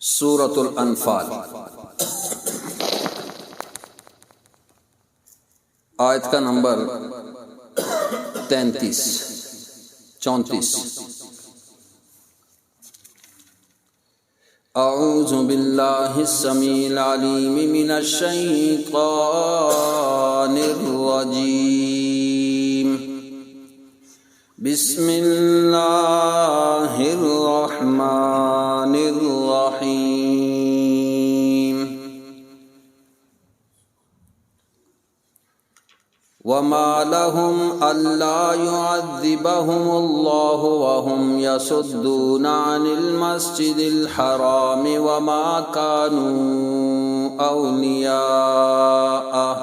سورۃ الانفال آیت کا نمبر 34 اعوذ باللہ السمیع العلیم من الشیطان الرجیم بسم اللہ الرحمن الرحیم وما لهم ألا يعذبهم الله وهم يصدون عن المسجد الحرام وما كانوا أولياءه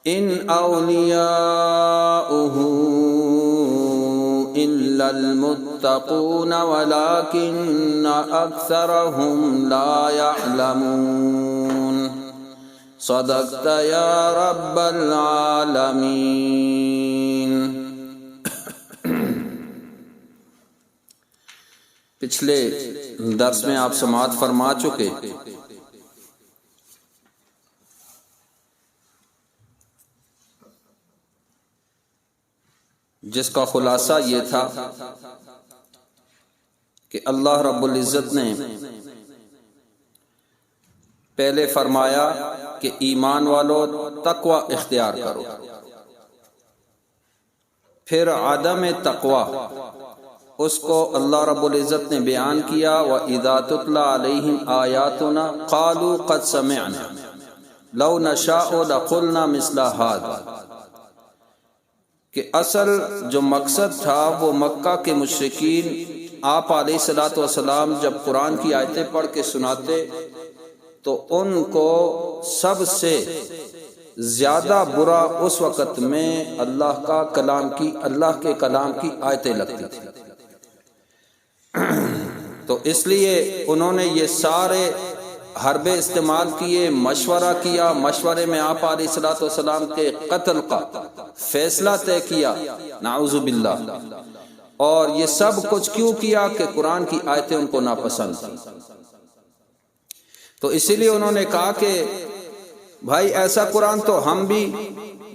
إن أولياؤه إلا المتقون ولكن أكثرهم لا يعلمون صدقت یا رب العالمین۔ پچھلے درس میں آپ سماعت فرما چکے جس کا خلاصہ یہ تھا کہ اللہ رب العزت نے پہلے فرمایا کہ ایمان والو تقوی اختیار کرو، پھر عدم تقوی اس کو اللہ رب العزت نے بیان کیا وَإِذَا تُتْلَى عَلَيْهِمْ آيَاتُنَا قَالُوا قَدْ سَمِعْنَا لَوْ نَشَاءُ لَقُلْنَا مِثْلَ هَذَا، کہ اصل جو مقصد تھا وہ مکہ کے مشرکین آپ علیہ السلام جب قرآن کی آیتیں پڑھ کے سناتے تو ان کو سب سے زیادہ برا اس وقت میں اللہ کے کلام کی آیتیں لگتی تھی، تو اس لیے انہوں نے یہ سارے حربے استعمال کیے، مشورہ کیا، مشورے میں آپ علیہ السلام کے قتل کا فیصلہ طے کیا، نعوذ باللہ، اور یہ سب کچھ کیوں کیا کہ قرآن کی آیتیں ان کو ناپسند تھیں۔ تو اسی لیے انہوں نے کہا کہ بھائی ایسا قرآن تو ہم بھی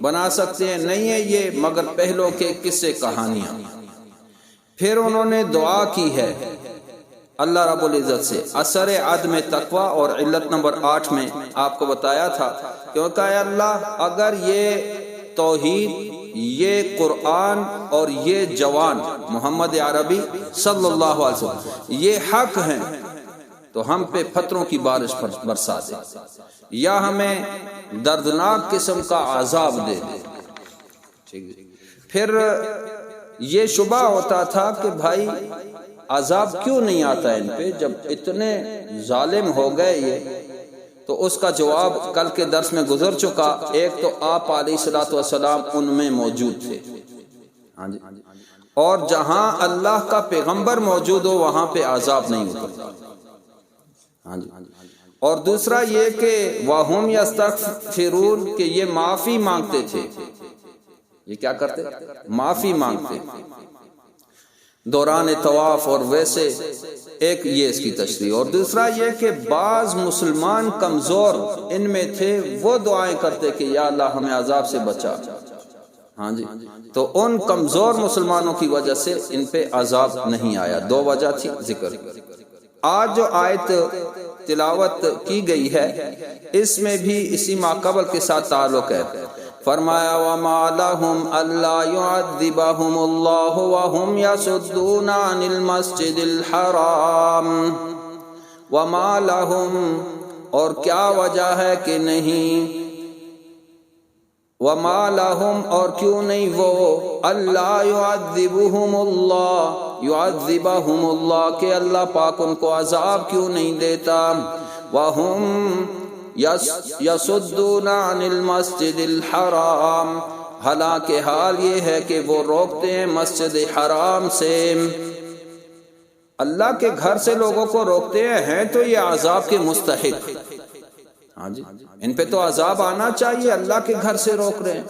بنا سکتے ہیں، نہیں ہے یہ مگر پہلوں کے قصے کہانیاں۔ پھر انہوں نے دعا کی ہے اللہ رب العزت سے اثر عدم تقوی، اور علت نمبر 8 میں آپ کو بتایا تھا کہ اے اللہ اگر یہ توحید، یہ قرآن اور یہ جوان محمد عربی صلی اللہ علیہ وسلم یہ حق ہیں تو ہم پہ پتھروں کی بارش برسا دے یا ہمیں دردناک قسم کا عذاب دے دے۔ پھر یہ شبہ ہوتا تھا کہ بھائی عذاب کیوں نہیں آتا ان پہ جب اتنے ظالم ہو گئے یہ، تو اس کا جواب کل کے درس میں گزر چکا۔ ایک تو آپ علیہ السلام ان میں موجود تھے، اور جہاں اللہ کا پیغمبر موجود ہو وہاں پہ عذاب نہیں اترتا، اور دوسرا یہ کہ وَهُمْ يَسْتَغْفِرُونَ کہ یہ معافی مانگتے تھے، یہ کیا کرتے؟ معافی مانگتے دوران طواف، اور ویسے ایک یہ اس کی تشریح، اور دوسرا یہ کہ بعض مسلمان کمزور ان میں تھے، وہ دعائیں کرتے کہ یا اللہ ہمیں عذاب سے بچا، تو ان کمزور مسلمانوں کی وجہ سے ان پہ عذاب نہیں آیا۔ دو وجہ تھی ذکر۔ آج جو آیت تلاوت کی گئی ہے اس میں بھی اسی ماقبل کے ساتھ تعلق ہے۔ فرمایا وَمَا لَهُمْ أَلَّا يُعَذِّبَهُمُ اللَّهُ وَهُمْ يَصُدُّونَ عَنِ الْمَسْجِدِ الْحَرَامِ وَمَا لَهُمْ اور کیا وجہ ہے کہ نہیں، وَمَا لَهُمْ اور کیوں نہیں وہ، أَلَّا يُعَذِّبُهُمُ اللَّهُ يُعَذِّبَهُمُ اللَّهُ کہ اللہ پاک ان کو عذاب کیوں نہیں دیتا، وَهُمْ يَصُدُّونَ عَنِ الْمَسْجِدِ الْحَرَامِ حالانکہ حال یہ ہے کہ وہ روکتے ہیں مسجد حرام سے، اللہ کے گھر سے لوگوں کو روکتے ہیں تو یہ عذاب کے مستحق، ان پہ تو عذاب آنا چاہیے، اللہ کے گھر سے روک رہے ہیں،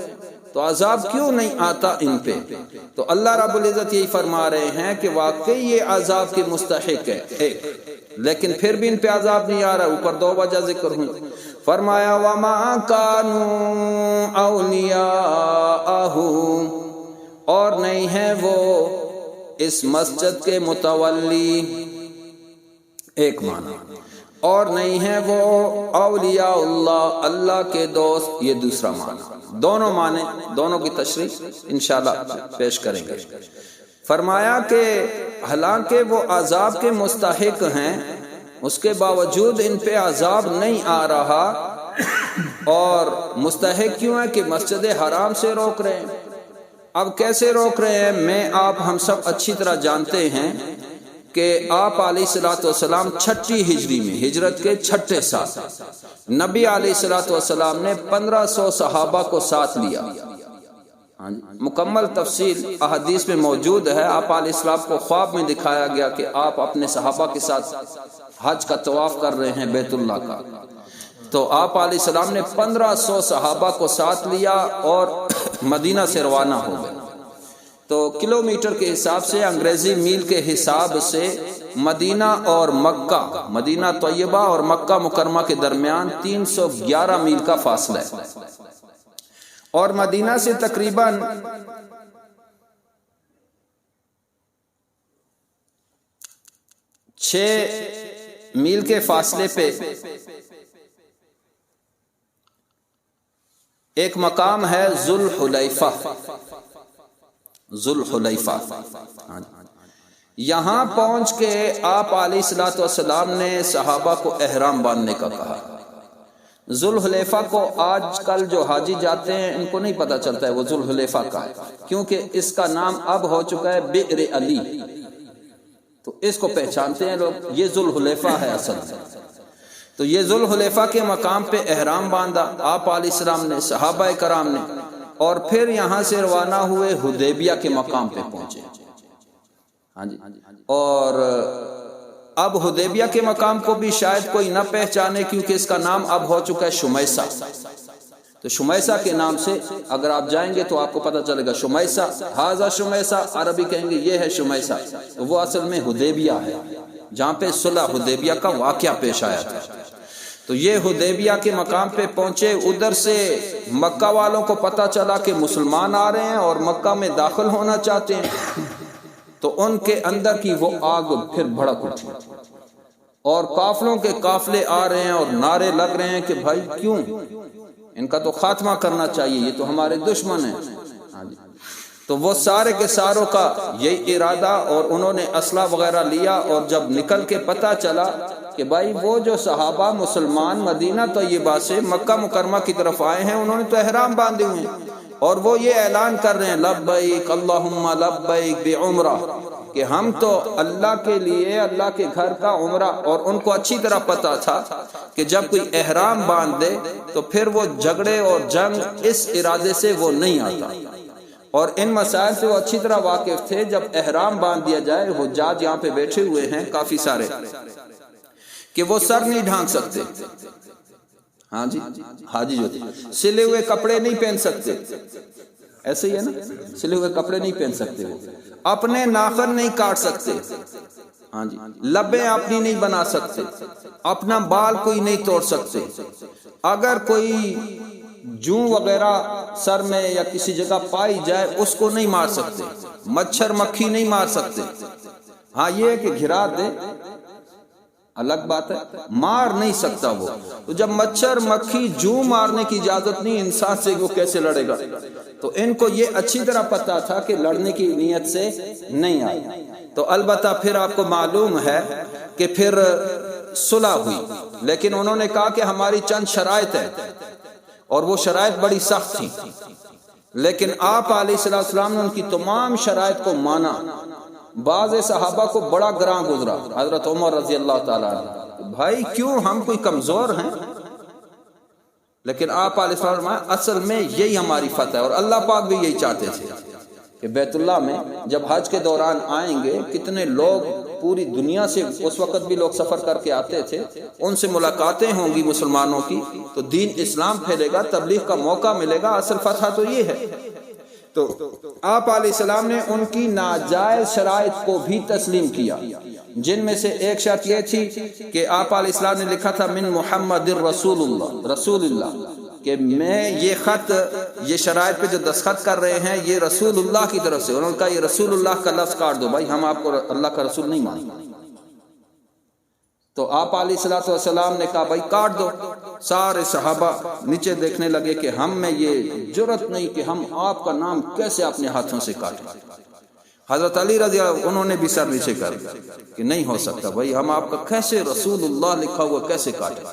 تو عذاب کیوں نہیں آتا ان پہ؟ تو اللہ رب العزت یہی فرما رہے ہیں کہ واقعی یہ عذاب کے مستحق ہے ایک، لیکن پھر بھی ان پہ عذاب نہیں آ رہا۔ اوپر دو وجہ ذکر ہوئی، فرمایا وَمَا كَانُوا أَوْلِيَاءَهُ، اور نہیں ہیں وہ اس مسجد کے متولی، ایک معنی، اور نہیں ہیں وہ اولیاء اللہ، اللہ کے دوست، یہ دوسرا معنی۔ دونوں معنی، دونوں کی تشریح انشاءاللہ پیش کریں گے۔ فرمایا کہ حالانکہ وہ عذاب کے مستحق ہیں، اس کے باوجود ان پہ عذاب نہیں آ رہا، اور مستحق کیوں ہے کہ مسجد حرام سے روک رہے ہیں۔ اب کیسے روک رہے ہیں؟ میں آپ ہم سب اچھی طرح جانتے ہیں کہ آپ علیہ الصلوۃ والسلام 6 ہجری میں، ہجرت کے 6 سال، نبی علیہ الصلوۃ والسلام نے 1500 صحابہ کو ساتھ لیا۔ مکمل تفصیل احادیث میں موجود ہے۔ آپ علیہ السلام کو خواب میں دکھایا گیا کہ آپ اپنے صحابہ کے ساتھ حج کا طواف کر رہے ہیں بیت اللہ کا، تو آپ علیہ السلام نے 1500 صحابہ کو ساتھ لیا اور مدینہ سے روانہ ہو گئے۔ تو کلومیٹر کے حساب سے، انگریزی میل کے حساب سے، مدینہ اور مکہ، مدینہ طیبہ اور مکہ مکرمہ کے درمیان 311 میل کا فاصلہ ہے، اور مدینہ سے تقریباً 6 میل کے فاصلے پہ ایک مقام ہے ذوالحلیفہ، ذوالحلیفہ۔ یہاں پہنچ کے آپ علیہ الصلوۃ والسلام نے صحابہ کو احرام باندھنے کا کہا۔ ذوالحلیفہ کو آج کل جو حاجی جاتے ہیں ان کو نہیں پتہ چلتا ہے وہ ذوالحلیفہ کا ہے، کیونکہ اس کا نام اب ہو چکا ہے بئر علی، تو اس کو پہچانتے ہیں لوگ، یہ ذوالحلیفہ ہے اصل میں۔ تو یہ ذوالحلیفہ کے مقام پہ احرام باندھا آپ علیہ السلام نے، صحابہ کرام نے، اور پھر یہاں سے روانہ ہوئے، حدیبیہ کے مقام پہ پہنچے۔ ہاں جی، اور اب حدیبیہ کے مقام کو بھی شاید کوئی نہ پہچانے، کیونکہ اس کا نام اب ہو چکا ہے شمیسہ۔ تو شمیسہ کے نام سے اگر آپ جائیں گے تو آپ کو پتہ چلے گا شمیسہ، ہاذا شمیسہ، عربی کہیں گے یہ ہے شمیسہ، تو وہ اصل میں حدیبیہ ہے جہاں پہ صلح حدیبیہ کا واقعہ پیش آیا تھا۔ تو یہ حدیبیہ کے مقام پہ پہنچے، ادھر سے مکہ والوں کو پتہ چلا کہ مسلمان آ رہے ہیں اور مکہ میں داخل ہونا چاہتے ہیں، تو ان کے اندر کی وہ آگ پھر بھڑک اٹھی، اور قافلوں کے قافلے آ رہے ہیں اور نعرے لگ رہے ہیں کہ بھائی کیوں، ان کا تو خاتمہ کرنا چاہیے، یہ تو ہمارے دشمن ہیں۔ تو وہ سارے کے ساروں کا یہی ارادہ، اور انہوں نے اسلحہ وغیرہ لیا، اور جب نکل کے پتہ چلا کہ بھائی وہ جو صحابہ مسلمان مدینہ طیبہ سے مکہ مکرمہ کی طرف آئے ہیں، انہوں نے تو احرام باندھے ہوئے ہیں، اور وہ یہ اعلان کر رہے ہیں لبیک اللہم لبیک بعمرہ، کہ ہم تو اللہ کے لیے اللہ کے گھر کا عمرہ۔ اور ان کو اچھی طرح پتا تھا کہ جب کوئی احرام باندھ دے تو پھر وہ جھگڑے اور جنگ اس ارادے سے وہ نہیں آتا، اور ان مسائل سے وہ اچھی طرح واقف تھے۔ جب احرام باندھ دیا جائے، حجاج یہاں پہ بیٹھے ہوئے ہیں کافی سارے، کہ وہ سر نہیں ڈھانک سکتے، ہاں جی، حاجی جو تھے سلے ہوئے کپڑے نہیں پہن سکتے، ایسے ہی ہے نا، سلے ہوئے کپڑے نہیں پہن سکتے، وہ اپنے ناخن نہیں کاٹ سکتے، ہاں جی، لبیں اپنی نہیں بنا سکتے، اپنا بال کوئی نہیں توڑ سکتے، اگر کوئی جوں وغیرہ سر میں یا کسی جگہ پائی جائے اس کو نہیں مار سکتے، مچھر مکھی نہیں مار سکتے، ہاں یہ ہے کہ گھرا دے الگ بات ہے، مار نہیں سکتا وہ۔ تو جب مچھر مکھی جوں مارنے کی اجازت نہیں انسان سے، وہ کیسے لڑے گا؟ تو ان کو یہ اچھی طرح پتا تھا کہ لڑنے کی نیت سے نہیں آئی۔ تو البتہ پھر آپ کو معلوم ہے کہ پھر صلح ہوئی، لیکن انہوں نے کہا کہ ہماری چند شرائط ہے، اور وہ شرائط بڑی سخت تھی، لیکن آپ علیہ السلام نے ان کی تمام شرائط کو مانا۔ بعض صحابہ کو بڑا گراں گزرا، حضرت عمر رضی اللہ تعالیٰ عنہ، بھائی کیوں، ہم کوئی کمزور ہیں؟ لیکن آپ علیہ السلام اصل میں یہی ہماری فتح ہے، اور اللہ پاک بھی یہی چاہتے تھے کہ بیت اللہ میں جب حج کے دوران آئیں گے، کتنے لوگ پوری دنیا سے، اس وقت بھی لوگ سفر کر کے آتے تھے، ان سے ملاقاتیں ہوں گی مسلمانوں کی، تو دین اسلام پھیلے گا، تبلیغ کا موقع ملے گا، اصل فتح تو یہ ہے۔ تو آپ علیہ السلام نے ان کی ناجائز شرائط کو بھی تسلیم کیا، جن میں سے ایک شرط یہ تھی کہ آپ علیہ السلام نے لکھا تھا من محمد رسول اللہ، کہ میں یہ خط، یہ شرائط پہ جو دستخط کر رہے ہیں یہ رسول اللہ کی طرف سے، انہوں نے کہا یہ رسول اللہ کا لفظ کاٹ دو بھائی، ہم آپ کو اللہ کا رسول نہیں مانتے۔ تو آپ علیہ السلام نے کہا بھائی کاٹ دو۔ سارے صحابہ نیچے دیکھنے لگے کہ ہم میں یہ جرت نہیں کہ ہم آپ کا نام کیسے اپنے ہاتھوں سے کاٹیں۔ حضرت علی رضی اللہ انہوں نے بھی سر نیچے کر کہ نہیں ہو سکتا بھائی، ہم آپ کا کیسے رسول اللہ لکھا ہوا کیسے کاٹیں۔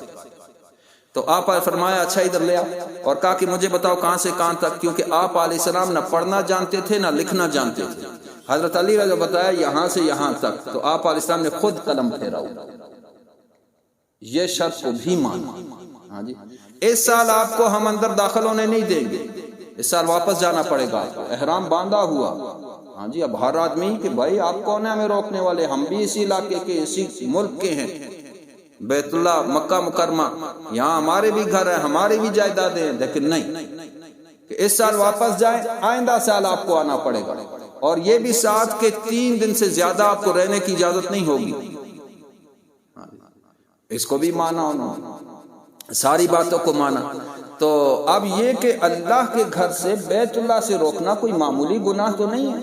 تو آپ نے فرمایا اچھا ادھر لے آ، اور کہا کہ مجھے بتاؤ کہاں سے کہاں تک، کیونکہ آپ علیہ السلام نہ پڑھنا جانتے تھے نہ لکھنا جانتے تھے۔ حضرت علی رضی اللہ بتایا یہاں سے یہاں تک، تو آپ علیہ السلام نے خود قلم پھیرا، یہ شرط کو بھی مانا۔ ہاں جی، اس سال آپ کو ہم اندر داخل ہونے نہیں دیں گے، اس سال واپس جانا پڑے گا، احرام باندھا ہوا۔ ہاں جی، اب ہر آدمی کہ بھائی آپ کون ہیں ہمیں روکنے والے، ہم بھی اسی علاقے کے اسی ملک کے ہیں، بیت اللہ مکہ مکرمہ، یہاں ہمارے بھی گھر ہیں، ہماری بھی جائیدادیں ہیں، لیکن نہیں کہ اس سال واپس جائیں، آئندہ سال آپ کو آنا پڑے گا، اور یہ بھی ساتھ کے 3 دن سے زیادہ آپ کو رہنے کی اجازت نہیں ہوگی۔ اس کو بھی مانا انہوں نے، ساری باتوں کو مانا۔ تو اب یہ کہ اللہ کے گھر سے بیت اللہ سے روکنا کوئی معمولی گناہ تو نہیں ہے۔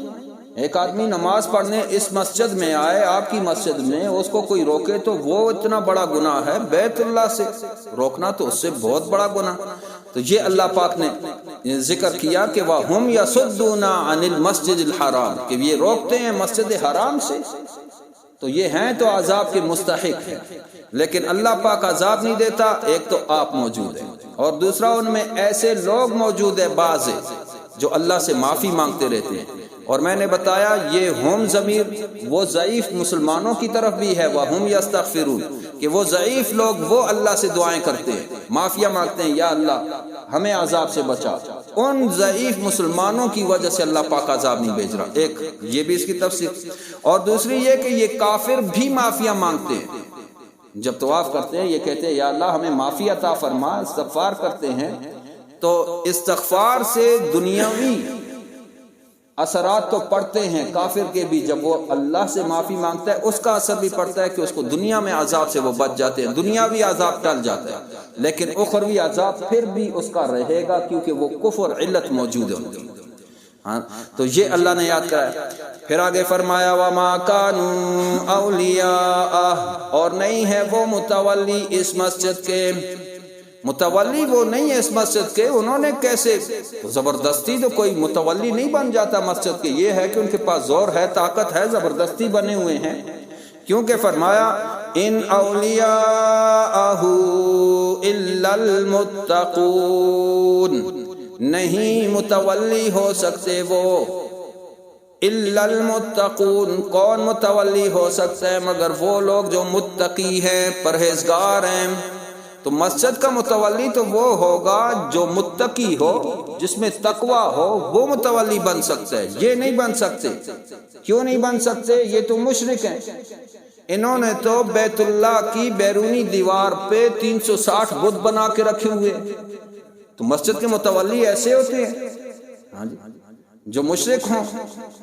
ایک آدمی نماز پڑھنے اس مسجد میں آئے، آپ کی مسجد میں، اس کو کوئی روکے تو وہ اتنا بڑا گناہ ہے، بیت اللہ سے روکنا تو اس سے بہت بڑا گناہ۔ تو یہ اللہ پاک نے ذکر کیا کہ وَهُمْ يَصُدُّونَ عَنِ الْمَسْجِدِ الْحَرَامِ، کہ یہ روکتے ہیں مسجد حرام سے، تو یہ ہیں تو عذاب کے مستحق ہیں، لیکن اللہ پاک عذاب نہیں دیتا۔ ایک تو آپ موجود ہیں، اور دوسرا ان میں ایسے لوگ موجود ہیں بعض جو اللہ سے معافی مانگتے رہتے ہیں۔ اور میں نے بتایا یہ ہم ضمیر وہ ضعیف مسلمانوں کی طرف بھی ہے، وَهُمْ يَسْتَغْفِرُونَ، کہ وہ ضعیف لوگ وہ اللہ سے دعائیں کرتے ہیں، معافیا مانگتے ہیں، یا اللہ ہمیں عذاب سے بچا۔ ان ضعیف مسلمانوں کی وجہ سے اللہ پاک عذاب نہیں بھیج رہا، ایک یہ بھی اس کی تفسیر۔ اور دوسری یہ کہ یہ کافر بھی معافیا مانگتے ہیں، جب طواف کرتے ہیں یہ کہتے ہیں یا اللہ ہمیں معافی عطا فرما، استغفار کرتے ہیں۔ تو استغفار سے دنیاوی اثرات تو پڑتے ہیں کافر کے بھی، جب وہ اللہ سے معافی مانگتا ہے اس کا اثر بھی پڑتا ہے کہ اس کو دنیا میں عذاب سے وہ بچ جاتے ہیں، دنیاوی عذاب ٹل جاتا ہے، لیکن اخروی عذاب پھر بھی اس کا رہے گا کیونکہ وہ کفر علت موجود ہے ان کی۔ ہاں تو یہ اللہ نے یاد کرایا۔ پھر آگے فرمایا وَمَا كَانُوا أَوْلِيَاءَ، اور نہیں ہے وہ متولی اس مسجد کے، متولی وہ نہیں ہے اس مسجد کے۔ انہوں نے کیسے، زبردستی تو کوئی متولی نہیں بن جاتا مسجد کے، یہ ہے کہ ان کے پاس زور ہے، طاقت ہے، زبردستی بنے ہوئے ہیں۔ کیونکہ فرمایا ان اولیاءہ الا المتقون، نہیں متولی ہو سکتے وہ الا المتقون، کون متولی ہو سکتا ہے مگر وہ لوگ جو متقی ہیں، پرہیزگار ہیں۔ تو مسجد کا متولی تو وہ ہوگا جو متقی ہو، جس میں تقوی ہو، وہ متولی بن سکتا ہے، یہ نہیں بن سکتے۔ کیوں نہیں بن سکتے؟ یہ تو مشرک ہیں، انہوں نے تو بیت اللہ کی بیرونی دیوار پہ 360 بت بنا کے رکھے ہوئے، تو مسجد کے متولی ایسے ہوتے ہیں ہاں جی جو مشرک ہوں،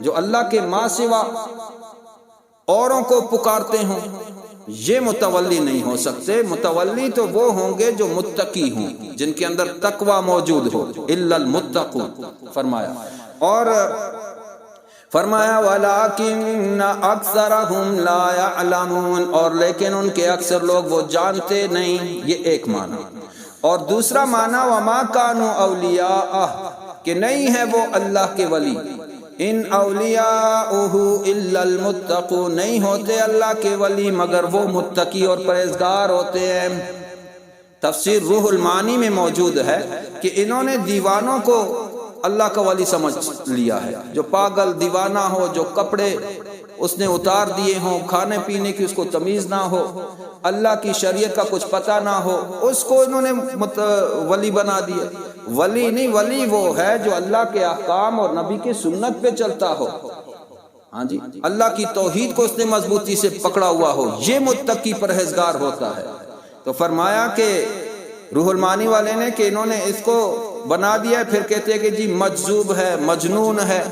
جو اللہ کے ماں سوا اوروں کو پکارتے ہوں، یہ متولی نہیں ہو سکتے۔ متولی تو وہ ہوں گے جو متقی ہوں، جن کے اندر تقوی موجود ہو، الا المتقون فرمایا۔ اور فرمایا وَلَكِنَّ أَكْثَرَهُمْ لَا يَعْلَمُونَ، اور لیکن ان کے اکثر لوگ وہ جانتے نہیں، یہ ایک معنی۔ اور دوسرا معنی وَمَا كَانُوا أَوْلِيَاءَهُ، کہ نہیں ہے وہ اللہ کے ولی، ان اولیاءہ الا المتقون، نہیں ہوتے اللہ کے ولی مگر وہ متقی اور پرہیزگار ہوتے ہیں۔ تفسیر روح المعانی میں موجود ہے کہ انہوں نے دیوانوں کو اللہ کا ولی سمجھ لیا ہے، جو پاگل دیوانہ ہو، جو کپڑے اس نے اتار دیے ہوں، کھانے پینے کی اس کو تمیز نہ ہو، اللہ کی شریعت کا کچھ پتہ نہ ہو، اس کو انہوں نے ولی بنا دیا۔ ولی نہیں، ولی وہ ہے جو اللہ کے احکام اور نبی کی سنت پہ چلتا ہو، ہاں جی اللہ کی توحید کو اس نے مضبوطی سے پکڑا ہوا ہو، یہ متقی پرہیزگار ہوتا ہے۔ تو فرمایا کہ روح المعانی والے نے کہ انہوں نے اس کو بنا دیا ہے، پھر کہتے ہیں کہ جی مجذوب ہے، مجنون ہے۔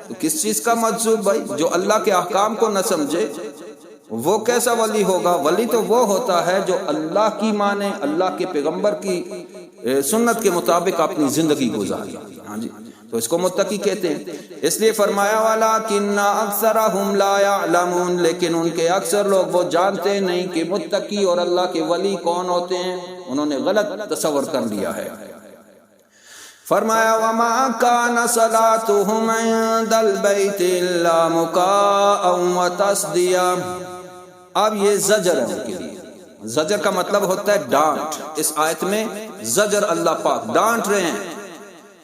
تو کس چیز کا مجذوب بھائی؟ جو اللہ کے احکام کو نہ سمجھے وہ کیسا ولی ہوگا؟ ولی تو وہ ہوتا ہے جو اللہ کی مانے، اللہ کے پیغمبر کی سنت کے مطابق اپنی زندگی گزارے۔ ہاں جی، تو اس کو متقی کہتے ہیں۔ اس لیے فرمایا وَلَٰكِنَّ أَكْثَرَهُمْ لَا يَعْلَمُونَ، لیکن ان کے اکثر لوگ وہ جانتے نہیں کہ متقی اور اللہ کے ولی کون ہوتے ہیں، انہوں نے غلط تصور کر لیا ہے۔ فرمایا وَمَا كَانَ صَلَاتُهُمْ عِندَ الْبَيْتِ إِلَّا مُكَاءً وَتَصْدِيَةً۔ اب یہ زجر ہے ان کے لیے۔ زجر کا مطلب ہوتا ہے ڈانٹ۔ اس آیت میں زجر اللہ پاک ڈانٹ رہے ہیں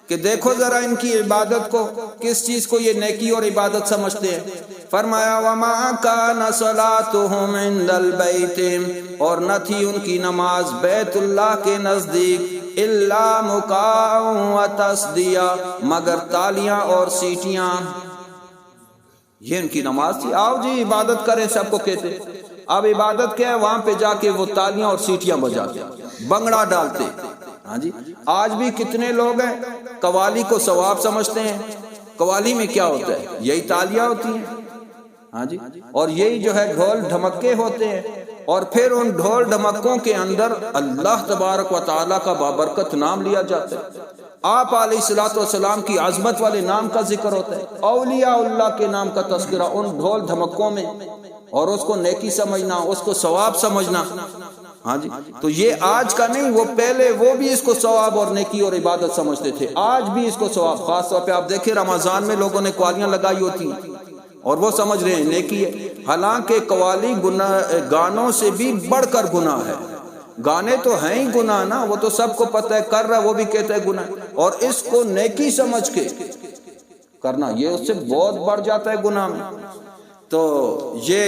کہ دیکھو ذرا ان کی عبادت کو، کس چیز کو یہ نیکی اور عبادت سمجھتے ہیں۔ فرمایا وَمَا كَانَ صَلَاتُهُمْ عِندَ الْبَيْتِ، اور نہ تھی ان کی نماز بیت اللہ کے نزدیک، إِلَّا مُكَاءً وَتَصْدِيَةً، مگر تالیاں اور سیٹیاں۔ یہ ان کی نماز تھی۔ آؤ جی عبادت کریں، سب کو کہتے۔ اب عبادت کیا ہے؟ وہاں پہ جا کے وہ تالیاں اور سیٹیاں بجاتے، بنگڑا ڈالتے۔ ہاں جی، آج بھی کتنے لوگ ہیں قوالی کو ثواب سمجھتے ہیں۔ قوالی میں کیا ہوتا ہے؟ یہی تالیاں ہوتی ہیں۔ ہاں جی، اور یہی جو ہے ڈھول ڈھمکے ہوتے ہیں، اور پھر ان ڈھول ڈھمکوں کے اندر اللہ تبارک و تعالیٰ کا بابرکت نام لیا جاتا ہے، آپ علیہ الصلوۃ والسلام کی عظمت والے نام کا ذکر ہوتا ہے، اولیاء اللہ کے نام کا تذکرہ ان ڈھول دھمکوں میں، اور اس کو نیکی سمجھنا، اس کو ثواب سمجھنا۔ ہاں جی، تو یہ آج کا نہیں، وہ پہلے وہ بھی اس کو ثواب اور نیکی اور عبادت سمجھتے تھے، آج بھی اس کو ثواب۔ خاص طور پہ آپ دیکھیں رمضان میں لوگوں نے قوالیاں لگائی ہوتی ہیں اور وہ سمجھ رہے ہیں نیکی ہے، حالانکہ قوالی گانوں سے بھی بڑھ کر گناہ ہے۔ گانے تو ہیں ہی گناہ نا، وہ تو سب کو پتہ ہے، کر رہا وہ بھی کہتا ہے گناہ، اور اس کو نیکی سمجھ کے کرنا یہ اس سے بہت بڑھ جاتا ہے گناہ میں۔ تو یہ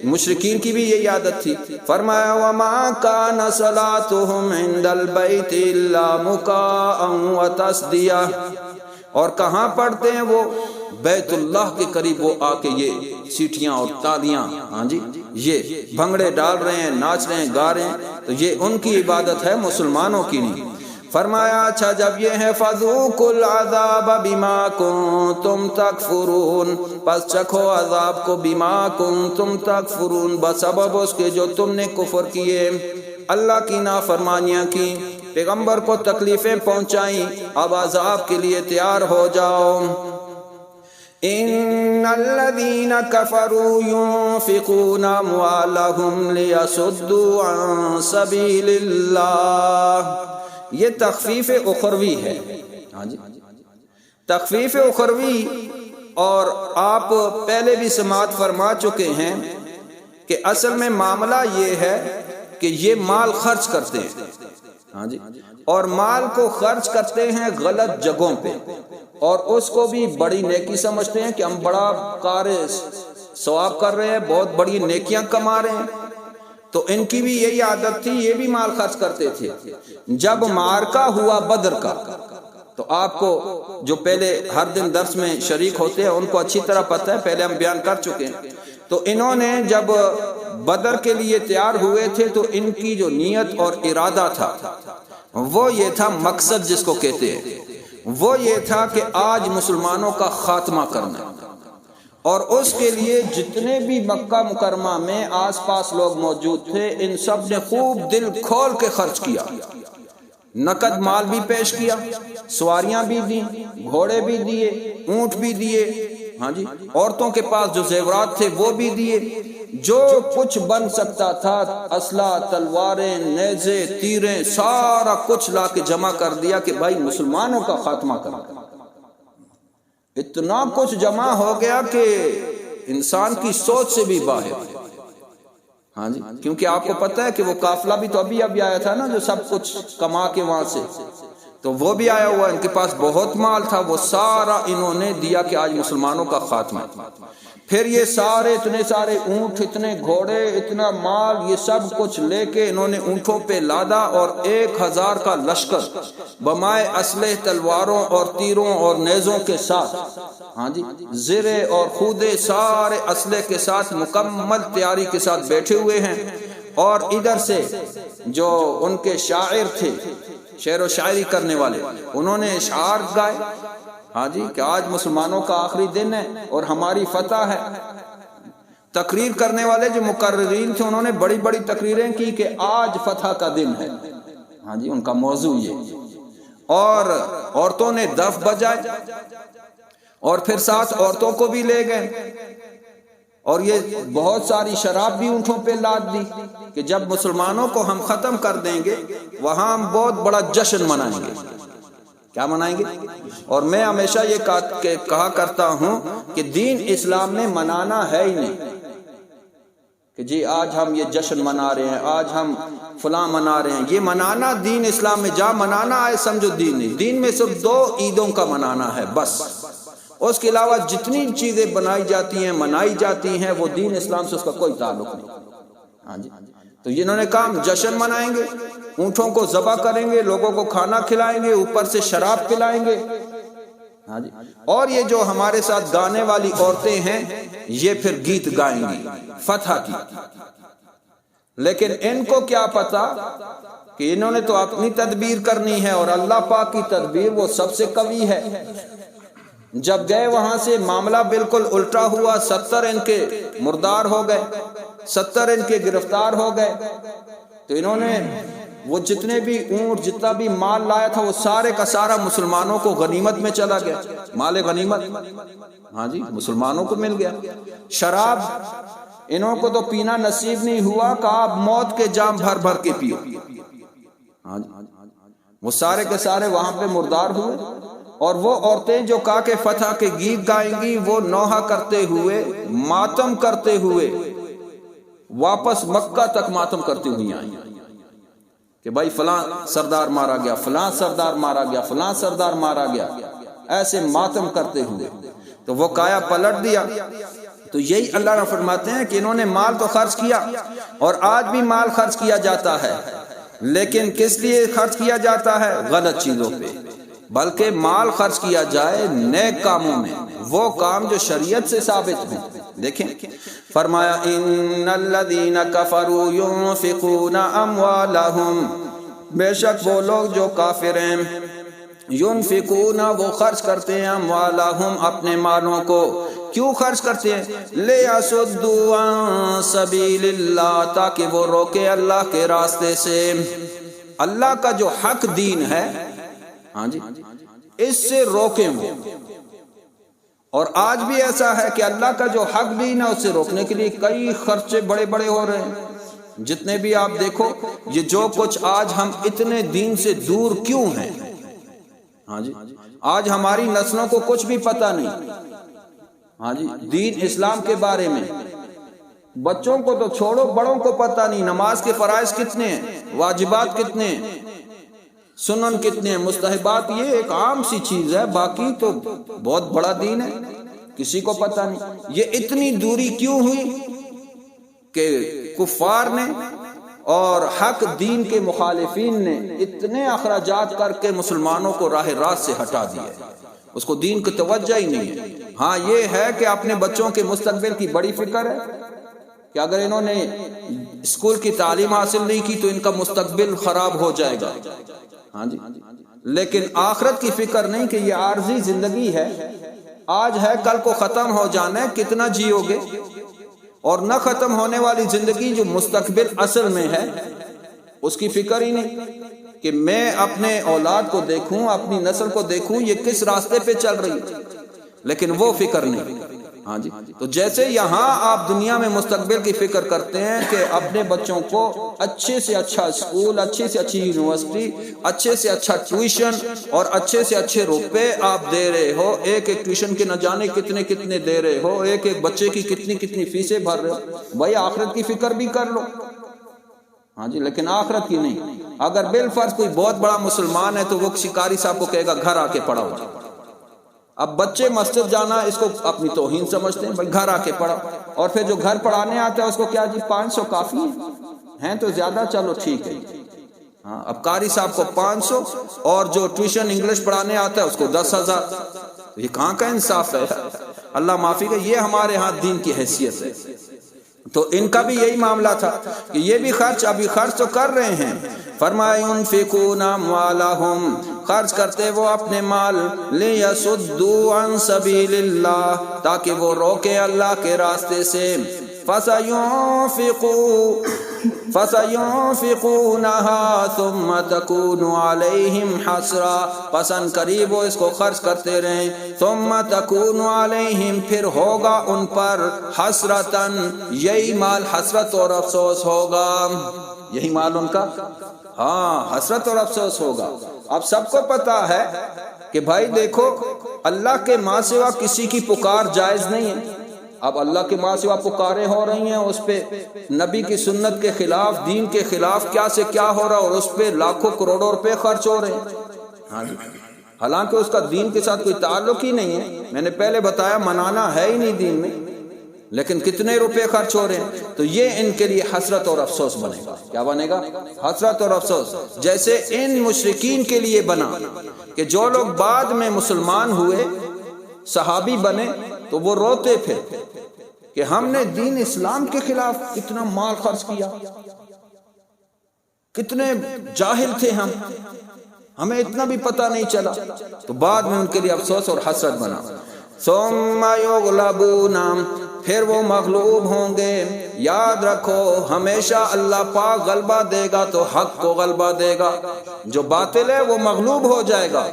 مشرکین کی بھی یہی عادت تھی۔ فرمایا وَمَا كَانَ صَلَاتُهُمْ عِندَ الْبَيْتِ إِلَّا مُكَاءً وَتَصْدِيَةً، اور کہاں پڑھتے ہیں وہ؟ بیت اللہ کے قریب وہ آ کے یہ سیٹیاں اور تالیاں، ہاں جی، یہ بھنگڑے ڈال رہے ہیں، ناچ رہے ہیں، گا رہے ہیں، تو یہ ان کی عبادت ہے، مسلمانوں کی نہیں۔ فرمایا اچھا جب یہ ہے فَذُوقُوا الْعَذَابَ بِمَا كُنتُمْ تَكْفُرُونَ، پس چکھو عذاب کو، بِمَا كُنتُمْ تَكْفُرُونَ، بسبب اس کے جو تم نے کفر کیے، اللہ کی نافرمانیاں کی، پیغمبر کو تکلیفیں پہنچائیں، اب عذاب کے لیے تیار ہو جاؤ۔ ان الذين كفروا ينفقون اموالهم ليصدوا عن سبيل الله، یہ تخفیف اخروی ہے۔ ہاں جی، تخفیف اخروی، اور آپ پہلے بھی سماعت فرما چکے ہیں کہ اصل میں معاملہ یہ ہے کہ یہ مال خرچ کرتے ہیں، ہاں جی، اور مال کو خرچ کرتے ہیں غلط جگہوں پہ، اور اس کو بھی بڑی نیکی سمجھتے ہیں کہ ہم بڑا کار ثواب کر رہے ہیں، بہت بڑی نیکیاں کما رہے ہیں۔ تو ان کی بھی یہی عادت تھی، یہ بھی مال خرچ کرتے تھے۔ جب معرکہ ہوا بدر کا، تو آپ کو جو پہلے ہر دن درس میں شریک ہوتے ہیں ان کو اچھی طرح پتہ ہے، پہلے ہم بیان کر چکے ہیں۔ تو انہوں نے جب بدر کے لیے تیار ہوئے تھے تو ان کی جو نیت اور ارادہ تھا وہ یہ تھا، مقصد جس کو کہتے ہیں وہ یہ تھا کہ آج مسلمانوں کا خاتمہ کرنا، اور اس کے لیے جتنے بھی مکہ مکرمہ میں آس پاس لوگ موجود تھے ان سب نے خوب دل کھول کے خرچ کیا، نقد مال بھی پیش کیا، سواریاں بھی دیں، گھوڑے بھی دیے، اونٹ بھی دیے، ہاں جی، عورتوں کے پاس جو زیورات تھے وہ بھی دیے، جو کچھ بن سکتا تھا، اسلحہ، تلواریں، نیزے، تیریں، سارا کچھ لا کے جمع کر دیا کہ بھائی مسلمانوں کا خاتمہ کرنا۔ اتنا کچھ جمع ہو گیا کہ انسان کی سوچ سے بھی باہر، ہاں جی، کیونکہ آپ کو پتہ ہے کہ وہ قافلہ بھی تو ابھی آیا تھا نا، جو سب کچھ کما کے وہاں سے، تو وہ بھی آیا ہوا، ان کے پاس بہت مال تھا، وہ سارا انہوں نے دیا کہ آج مسلمانوں کا خاتمہ۔ پھر یہ سارے اتنے سارے اونٹ، اتنے گھوڑے، اتنا مال، یہ سب کچھ لے کے انہوں نے اونٹوں پہ لادا، اور 1000 کا لشکر بمائے اسلحے، تلواروں اور تیروں اور نیزوں کے ساتھ، ہاں جی، زرے اور خودے، سارے اسلحے کے ساتھ مکمل تیاری کے ساتھ بیٹھے ہوئے ہیں۔ اور ادھر سے جو ان کے شاعر تھے، شعر و شاعری کرنے والے، انہوں نے اشعار گائے، ہاں جی، کہ آج مسلمانوں کا آخری دن ہے اور ہماری فتح ہے۔ تقریر کرنے والے جو مقررین تھے انہوں نے بڑی بڑی تقریریں کی کہ آج فتح کا دن ہے، ہاں جی، ان کا موضوع یہ۔ اور عورتوں نے دف بجائے اور پھر ساتھ عورتوں کو بھی لے گئے، اور یہ بہت ساری شراب بھی اونٹوں پہ لاد دی کہ جب مسلمانوں کو ہم ختم کر دیں گے وہاں ہم بہت بڑا جشن منائیں گے۔ کیا منائیں گے؟ اور میں ہمیشہ یہ کہا کرتا ہوں کہ دین اسلام میں منانا ہے ہی نہیں کہ جی آج ہم یہ جشن منا رہے ہیں، آج ہم فلاں منا رہے ہیں۔ یہ منانا دین اسلام میں جہاں منانا آئے سمجھو دین نہیں۔ دین میں صرف 2 عیدوں کا منانا ہے بس، اس کے علاوہ جتنی چیزیں بنائی جاتی ہیں منائی جاتی ہیں وہ دین اسلام سے اس کا کوئی تعلق نہیں۔ ہاں جی، تو انہوں نے کہا ہم جشن منائیں گے، اونٹوں کو ذبح کریں گے، لوگوں کو کھانا کھلائیں گے، اوپر سے شراب پلائیں گے، ہاں جی، اور یہ جو ہمارے ساتھ گانے والی عورتیں ہیں یہ پھر گیت گائیں گی فتح کی۔ لیکن ان کو کیا پتا کہ انہوں نے تو اپنی تدبیر کرنی ہے اور اللہ پاک کی تدبیر وہ سب سے قوی ہے۔ جب گئے وہاں سے معاملہ بالکل الٹا ہوا، 70 ان کے مردار ہو گئے، 70 ان کے گرفتار ہو گئے۔ تو انہوں نے وہ جتنے بھی اونٹ جتنا بھی مال لایا تھا وہ سارے کا سارا مسلمانوں کو غنیمت میں چلا گیا، مال غنیمت، ہاں جی، مسلمانوں کو مل گیا۔ شراب انہوں کو تو پینا نصیب نہیں ہوا، کہا آپ موت کے جام بھر بھر کے پیو، ہاں جی، وہ سارے کے سارے وہاں پہ مردار ہوئے۔ اور وہ عورتیں جو کہا کہ فتح کے گیت گائیں گی وہ نوحہ کرتے ہوئے، ماتم کرتے ہوئے واپس مکہ تک ماتم کرتی ہوئی آئیں کہ بھائی فلاں سردار مارا گیا، فلاں سردار مارا گیا، فلاں سردار مارا گیا، ایسے ماتم کرتے ہوئے۔ تو وہ کایا پلٹ دیا۔ تو یہی اللہ نے فرماتے ہیں کہ انہوں نے مال تو خرچ کیا، اور آج بھی مال خرچ کیا جاتا ہے، لیکن کس لیے خرچ کیا جاتا ہے؟ غلط چیزوں پہ، بلکہ مال خرچ کیا جائے نیک کاموں میں، وہ کام جو شریعت سے ثابت ہیں۔ دیکھیں فرمایا ان الذین کفروا ينفقون اموالهم، بے شک وہ لوگ جو کافر ہیں، ينفقون وہ خرچ کرتے ہیں، اموالهم اپنے مالوں کو، کیوں خرچ کرتے ہیں؟ لیصدوا عن سبیل اللہ، تاکہ وہ روکے اللہ کے راستے سے، اللہ کا جو حق دین ہے، ہاں جی، اس سے روکیں وہ۔ اور آج بھی ایسا ہے کہ اللہ کا جو حق دین ہے اس سے روکنے کے لیے کئی خرچے بڑے بڑے ہو رہے ہیں۔ جتنے بھی آپ دیکھو یہ جو کچھ آج ہم اتنے دین سے دور کیوں ہیں؟ ہاں جی، آج ہماری نسلوں کو کچھ بھی پتہ نہیں، ہاں جی، دین اسلام کے بارے میں۔ بچوں کو تو چھوڑو، بڑوں کو پتہ نہیں نماز کے فرائض کتنے ہیں، واجبات کتنے ہیں، سنن کتنے ہیں، مستحبات، یہ ایک عام سی چیز ہے، باقی تو بہت بڑا دین ہے، کسی کو پتہ نہیں۔ یہ اتنی دوری کیوں ہوئی کہ کفار نے اور حق دین کے مخالفین نے اتنے اخراجات کر کے مسلمانوں کو راہ راست سے ہٹا دیا ہے، اس کو دین کی توجہ ہی نہیں ہے۔ ہاں یہ ہے کہ اپنے بچوں کے مستقبل کی بڑی فکر ہے کہ اگر انہوں نے اسکول کی تعلیم حاصل نہیں کی تو ان کا مستقبل خراب ہو جائے گا، ہاں جی، لیکن آخرت کی فکر نہیں کہ یہ عارضی زندگی ہے، آج ہے کل کو ختم ہو جانا ہے، کتنا جیو گے؟ اور نہ ختم ہونے والی زندگی جو مستقبل اصل میں ہے اس کی فکر ہی نہیں کہ میں اپنے اولاد کو دیکھوں، اپنی نسل کو دیکھوں یہ کس راستے پہ چل رہی ہے، لیکن وہ فکر نہیں۔ ہاں جی، تو جیسے یہاں آپ دنیا میں مستقبل کی فکر کرتے ہیں کہ اپنے بچوں کو اچھے سے اچھا اسکول، اچھے سے اچھی یونیورسٹی، اچھے سے اچھا ٹیوشن اور اچھے سے اچھے روپے آپ دے رہے ہو، ایک ایک ٹیوشن کے نہ جانے کتنے کتنے دے رہے ہو، ایک ایک بچے کی کتنی کتنی فیسیں بھر رہے ہو، بھائی آخرت کی فکر بھی کر لو، ہاں جی، لیکن آخرت کی نہیں۔ اگر بالفرض کوئی بہت بڑا مسلمان ہے تو وہ کسی قاری صاحب کو کہے گا گھر آ کے پڑھو۔ اب بچے مسجد جانا اس کو اپنی توہین سمجھتے ہیں، بھائی گھر آ کے پڑھو، اور پھر جو گھر پڑھانے آتا ہے اس کو کیا جی 500 کافی ہیں تو زیادہ، چلو ٹھیک ہے، ہاں اب قاری صاحب کو 500 اور جو ٹیوشن انگلش پڑھانے آتا ہے اس کو 10,000، یہ کہاں کا انصاف ہے؟ اللہ معافی کا، یہ ہمارے ہاں دین کی حیثیت ہے۔ تو ان کا بھی یہی معاملہ تھا کہ یہ بھی خرچ ابھی خرچ تو کر رہے ہیں، فرمایا ينفقون اموالهم، خرچ کرتے وہ اپنے مال، لیصدوا عن سبیل اللہ، تاکہ وہ روکے اللہ کے راستے سے، فَسَيُنْفِقُونَهَا ثُمَّ تَكُونُ عَلَيْهِمْ حَسْرًا، پس ان قریب وہ اس کو خرچ کرتے رہیں، ثُمَّ تَكُونُ عَلَيْهِمْ، پھر ہوگا ان پر، حسرتاً، یہی مال حسرت اور افسوس ہوگا، یہی مال ان کا ہاں حسرت اور افسوس ہوگا۔ اب سب کو پتا ہے کہ بھائی دیکھو اللہ کے ماں سوا کسی کی پکار جائز نہیں ہے۔ اب اللہ کے ماں سوا پکاریں ہو رہی ہیں، اس پہ نبی کی سنت کے خلاف، دین کے خلاف کیا سے کیا ہو رہا، اور اس پہ لاکھوں کروڑوں روپے خرچ ہو رہے ہیں، حالانکہ اس کا دین کے ساتھ کوئی تعلق ہی نہیں ہے۔ میں نے پہلے بتایا منانا ہے ہی نہیں دین میں، لیکن کتنے روپے خرچ ہو رہے ہیں، تو یہ ان کے لیے حسرت اور افسوس بنے گا۔ کیا بنے گا؟ حسرت اور افسوس، جیسے ان مشرکین کے لیے بنا کہ جو لوگ بعد میں مسلمان ہوئے، صحابی بنے، تو وہ روتے پھر کہ ہم نے دین اسلام کے خلاف کتنا مال خرچ کیا، کتنے جاہل تھے ہمیں اتنا بھی پتہ نہیں چلا، تو بعد میں ان کے لیے افسوس اور حسرت بنا۔ ثم یغلبون، پھر وہ مغلوب ہوں گے۔ یاد رکھو ہمیشہ اللہ پاک غلبہ دے گا تو حق کو غلبہ دے گا، جو باطل ہے وہ مغلوب ہو جائے گا،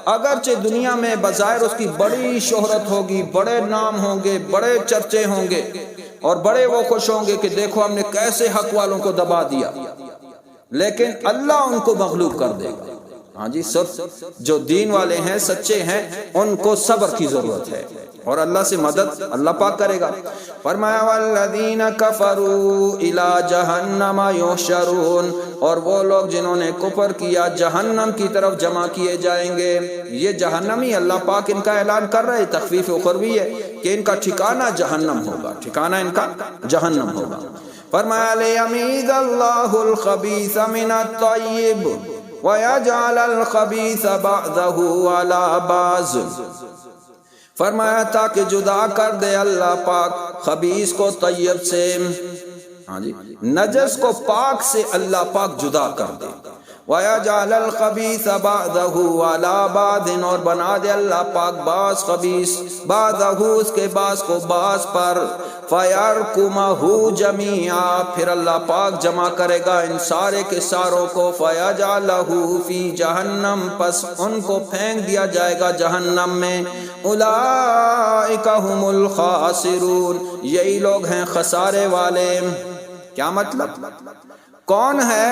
اگرچہ دنیا میں بظاہر اس کی بڑی شہرت ہوگی، بڑے نام ہوں گے، بڑے چرچے ہوں گے، اور بڑے وہ خوش ہوں گے کہ دیکھو ہم نے کیسے حق والوں کو دبا دیا، لیکن اللہ ان کو مغلوب کر دے گا۔ ہاں جی، سب جو دین والے ہیں، سچے ہیں، ان کو صبر کی ضرورت ہے، اور اللہ سے مدد اللہ پاک کرے گا۔ فرمایا والذین کفروا الی جہنم یحشرون، اور وہ لوگ جنہوں نے کفر کیا جہنم کی طرف جمع کیے جائیں گے۔ یہ جہنمی اللہ پاک ان کا اعلان کر رہے، تخفیف اخروی ہے کہ ان کا ٹھکانہ جہنم ہوگا، ٹھکانہ ان کا جہنم ہوگا۔ فرمایا لیمیز اللہ الخبیث من الطیب وَيَجْعَلَ الْخَبِيثَ بَعْضَهُ عَلَى بَعْضٍ، فرمایا تاکہ جدا کر دے اللہ پاک خبیث کو طیب سے، ہاں جی، نجس کو پاک سے اللہ پاک جدا کر دے۔ وَيَجْعَلَ الْخَبِيثَ بَعْضَهُ عَلَى بَعْضٍ، اور بنا دے اللہ پاک بعض خبیث، بعضہ اس کے بعض کو بعض پر، فَيَرْكُمَهُ جَمِيعًا، پھر اللہ پاک جمع کرے گا ان سارے کے ساروں کو، فَيَجْعَلَهُ فِي جَهَنَّمَ، پس ان کو پھینک دیا جائے گا جہنم میں۔ اولئک هم الخاسرون، یہی لوگ ہیں خسارے والے۔ کیا مطلب؟ کون ہے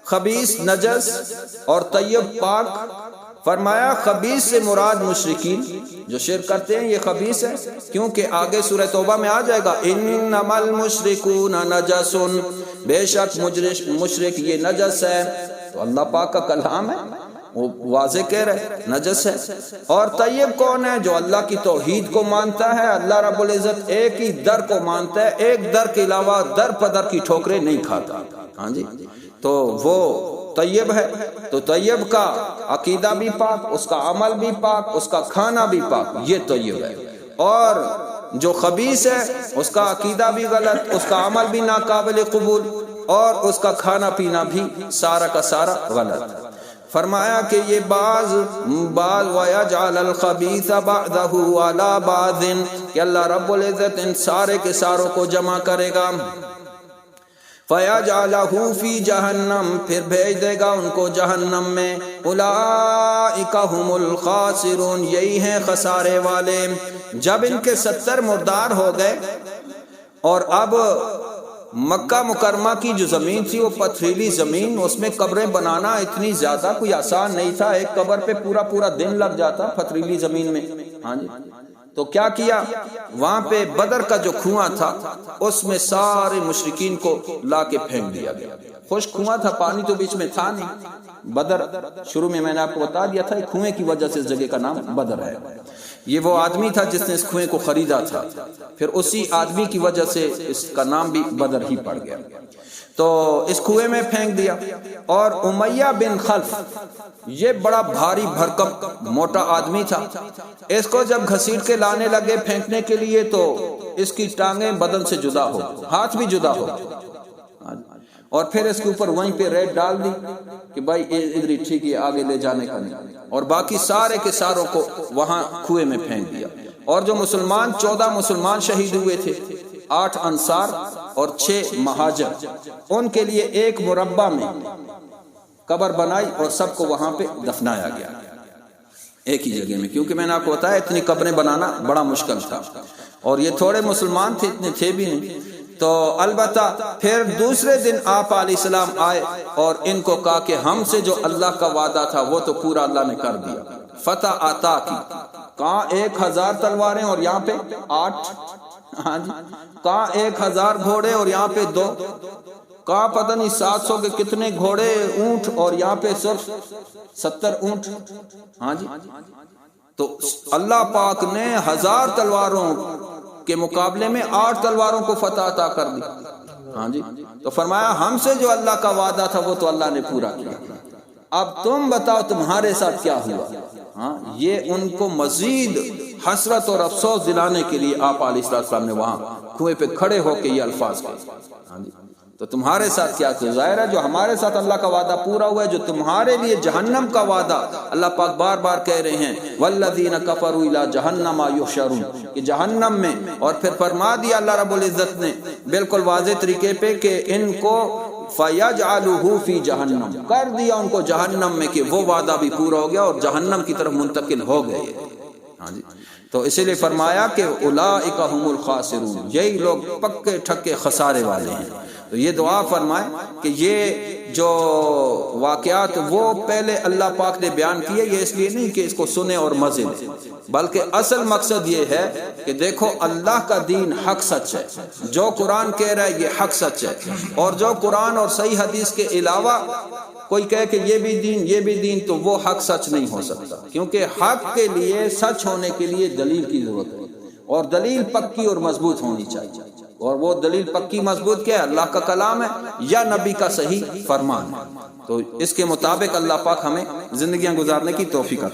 خبیث نجس اور طیب پاک؟ فرمایا خبیث سے مراد مشرکین جو شرک کرتے ہیں، یہ خبیث ہے، کیونکہ آگے سورہ توبہ میں آ جائے گا انما المشرکون نجس، بے شک مشرک یہ نجس ہے، تو اللہ پاک کا کلام ہے، وہ واضح کہہ رہے نجس ہے۔ اور طیب کون ہے؟ جو اللہ کی توحید کو مانتا ہے، اللہ رب العزت ایک ہی در کو مانتا ہے، ایک در کے علاوہ در پدر کی ٹھوکریں نہیں کھاتا، ہاں جی، تو وہ طیب ہے۔ تو طیب کا عقیدہ بھی پاک، اس کا عمل بھی پاک، اس کا کھانا بھی پاک، یہ طیب ہے۔ اور جو خبیث ہے اس کا عقیدہ بھی غلط، اس کا عمل بھی ناقابل قبول، اور اس کا کھانا پینا بھی سارا کا سارا غلط۔ فرمایا کہ یہ بعض وَيَجْعَلَ الْخَبِيثَ بَعْضَهُ عَلَى بَعْضٍ، کہ اللہ رب العزت ان سارے کے ساروں کو جمع کرے گا، فَيَجْعَلَهُ فِي جَهَنَّمَ، پھر بھیج دے گا ان کو جہنم میں۔ اولئک هم الخاسرون، یہی ہیں خسارے والے۔ جب ان کے 70 مردار ہو گئے، اور اب مکہ مکرمہ کی جو زمین تھی وہ پتھریلی زمین، اس میں قبریں بنانا اتنی زیادہ کوئی آسان نہیں تھا، ایک قبر پہ پورا دن لگ جاتا پتھریلی زمین میں، ہاں جی، تو کیا کیا، وہاں پہ بدر کا جو کنواں تھا اس میں سارے مشرکین کو لا کے پھینک دیا گیا۔ خشک کنواں تھا، پانی تو بیچ میں تھا نہیں۔ بدر شروع میں نے آپ کو بتا دیا تھا، کنویں کی وجہ سے اس جگہ کا نام بدر ہے۔ یہ وہ آدمی تھا جس نے اس کنویں کو خریدا تھا، پھر اسی آدمی کی وجہ سے اس کا نام بھی بدر ہی پڑ گیا۔ تو اس کنویں میں پھینک دیا۔ اور امیہ بن خلف، یہ بڑا بھاری بھرکم موٹا آدمی تھا، اس کو جب گھسیٹ کے لانے لگے پھینکنے کے لیے تو اس کی ٹانگیں بدن سے جدا ہو، ہاتھ بھی جدا ہو، اور پھر اس کے اوپر وہیں پہ ریٹ ڈال دی کہ بھائی ادھر ہی ٹھیک ہے، آگے لے جانے کا نہیں، اور باقی سارے کے ساروں کو وہاں کنویں میں پھینک دیا۔ اور جو مسلمان 14 مسلمان شہید ہوئے تھے، 8 انصار اور 6 مہاجر، ان کے لیے ایک مربع میں قبر بنائی اور سب کو وہاں پہ دفنایا گیا ایک ہی جگہ میں، کیونکہ میں نے آپ کو بتایا اتنی قبریں بنانا بڑا مشکل تھا، اور یہ تھوڑے مسلمان تھے، اتنے تھے بھی نہیں۔ تو البتہ پھر دوسرے دن آپ علیہ السلام آئے اور ان کو کہا کہ ہم سے جو اللہ کا وعدہ تھا وہ تو پورا اللہ نے کر دیا، فتح عطا کی۔ کہاں 1000 تلواریں اور یہاں پہ 8، ہاں جی، کہاں 1000 گھوڑے اور یہاں پہ 2، کہاں پتہ نہیں 700 کے کتنے گھوڑے اونٹ اور یہاں پہ صرف 70 اونٹ، ہاں جی۔ تو اللہ پاک نے 1000 تلواروں کے مقابلے میں 8 تلواروں کو فتح عطا کر دی، ہاں جی۔ تو فرمایا ہم سے جو اللہ کا وعدہ تھا وہ تو اللہ نے پورا کیا، اب تم بتاؤ تمہارے ساتھ کیا ہوا۔ ہاں، یہ ان کو مزید حسرت اور افسوس دلانے کے لیے آپ علیہ السلام نے وہاں کنویں پہ کھڑے ہو کے یہ الفاظ کہے، ہاں جی۔ تو تمہارے ساتھ کیا کیا؟ ظاہر ہے جو ہمارے ساتھ اللہ کا وعدہ پورا ہوا ہے، جو تمہارے لیے جہنم کا وعدہ اللہ پاک بار بار کہہ رہے ہیں والذین کفروا الی جہنم یحشرون، کہ جہنم میں، اور پھر فرما دیا اللہ رب العزت نے بالکل واضح طریقے پہ کہ ان کو فَيَجْعَلُهُ فِي جہنم، کر دیا ان کو جہنم میں، کہ وہ وعدہ بھی پورا ہو گیا اور جہنم کی طرف منتقل ہو گئے، ہاں جی۔ تو اسی لیے فرمایا کہ اولئک هم الخاسرون، یہی لوگ پکے ٹھکے خسارے والے ہیں۔ تو یہ دعا فرمائے کہ یہ جو واقعات وہ پہلے اللہ پاک نے بیان کیے، یہ اس لیے نہیں کہ اس کو سنیں اور مزے لیں، بلکہ اصل مقصد یہ ہے کہ دیکھو اللہ کا دین حق سچ ہے، جو قرآن کہہ رہا ہے یہ حق سچ ہے، اور جو قرآن اور صحیح حدیث کے علاوہ کوئی کہے کہ یہ بھی دین یہ بھی دین، تو وہ حق سچ نہیں ہو سکتا، کیونکہ حق کے لیے، سچ ہونے کے لیے دلیل کی ضرورت ہے، اور دلیل پکی اور مضبوط ہونی چاہیے، اور وہ دلیل پکی مضبوط کیا ہے؟ اللہ کا کلام ہے یا نبی کا صحیح فرمان ہے۔ تو اس کے مطابق اللہ پاک ہمیں زندگیاں گزارنے کی توفیق عطا